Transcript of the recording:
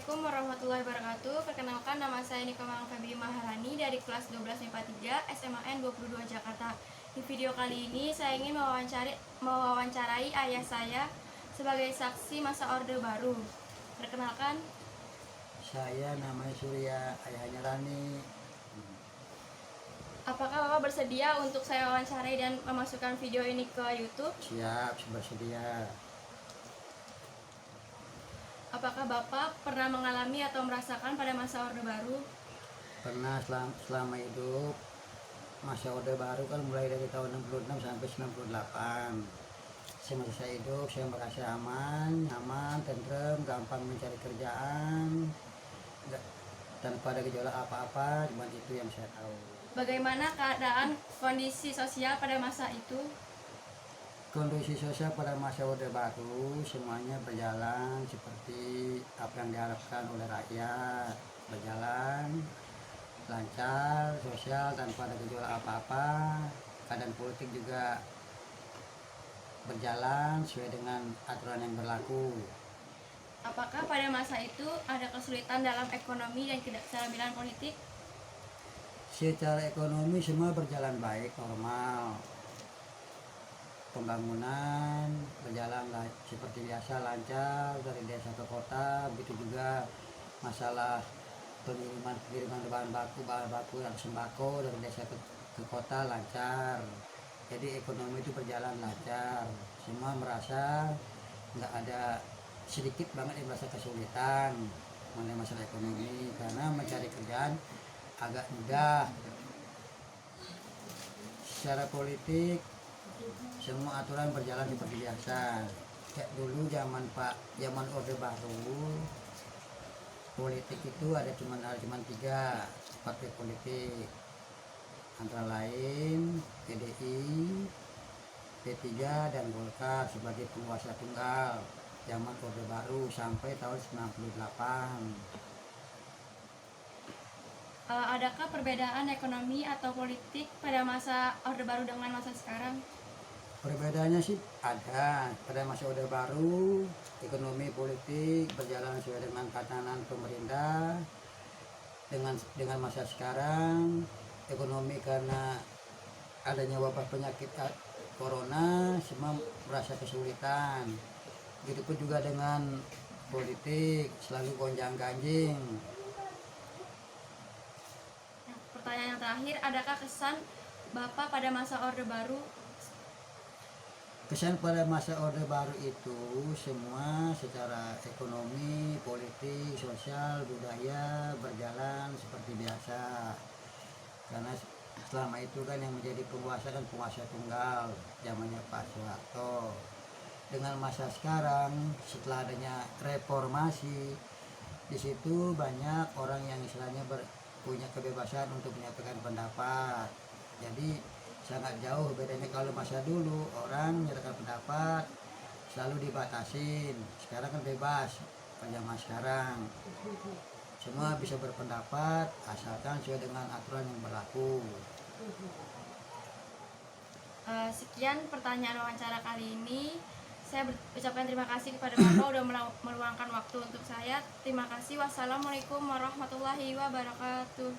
Assalamualaikum warahmatullahi wabarakatuh. Perkenalkan, nama saya Nikomang Febi Maharani dari kelas 12 MIPA 3 SMAN 22 Jakarta. Di video kali ini saya ingin mewawancarai ayah saya sebagai saksi masa Orde Baru. Perkenalkan, Saya namanya Surya, ayahnya Rani. apakah Bapak bersedia untuk saya wawancarai dan memasukkan video ini ke YouTube? Siap, bersedia. Apakah Bapak pernah mengalami atau merasakan pada masa Orde Baru? Pernah selama hidup masa Orde Baru kan mulai dari tahun 66 sampai 98. Semasa saya hidup saya merasa aman, nyaman, tentrem, gampang mencari kerjaan, tanpa ada gejolak apa-apa, cuma itu yang saya tahu. Bagaimana keadaan kondisi sosial pada masa itu? Kondisi sosial pada masa Orde Baru semuanya berjalan seperti apa yang diharapkan oleh rakyat, berjalan lancar, sosial tanpa ada gejolak apa-apa. Keadaan politik juga berjalan sesuai dengan aturan yang berlaku. Apakah pada masa itu ada kesulitan dalam ekonomi dan ketidakstabilan politik? Secara ekonomi semua berjalan baik, normal. Pembangunan berjalan seperti biasa, lancar dari desa ke kota. Begitu juga masalah pengiriman bahan baku dan sembako dari desa ke kota lancar. Jadi ekonomi itu berjalan lancar. Semua merasa nggak ada, sedikit banget yang merasa kesulitan mengenai masalah ekonomi, karena mencari kerjaan agak mudah. Secara politik semua aturan berjalan seperti biasa. Kayak dulu zaman Orde Baru, politik itu ada cuma 3 partai politik, antara lain PDI, P3 dan Golkar sebagai penguasa tunggal zaman Orde Baru sampai tahun 98. Adakah perbedaan ekonomi atau politik pada masa Orde Baru dengan masa sekarang? Perbedaannya sih ada. Pada masa Orde Baru ekonomi politik berjalan sesuai dengan tatanan pemerintah. Dengan masa sekarang ekonomi karena adanya wabah penyakit corona semua merasa kesulitan. Begitupun juga dengan politik, selalu gonjang-ganjing. Pertanyaan yang terakhir, adakah kesan Bapak pada masa Orde Baru? Kesan pada masa Orde Baru itu semua secara ekonomi, politik, sosial, budaya berjalan seperti biasa. Karena selama itu kan yang menjadi penguasa kan penguasa tunggal zamannya Pak Soeharto. Dengan masa sekarang setelah adanya reformasi, di situ banyak orang yang istilahnya punya kebebasan untuk menyampaikan pendapat. Jadi sangat jauh bedanya. Kalau masa dulu orang menyatakan pendapat selalu dibatasin, sekarang kan bebas. Pada zaman sekarang semua bisa berpendapat asalkan sesuai dengan aturan yang berlaku. Sekian pertanyaan wawancara kali ini. Saya ucapkan terima kasih kepada Bapak sudah meluangkan waktu untuk saya. Terima kasih. Wassalamualaikum warahmatullahi wabarakatuh.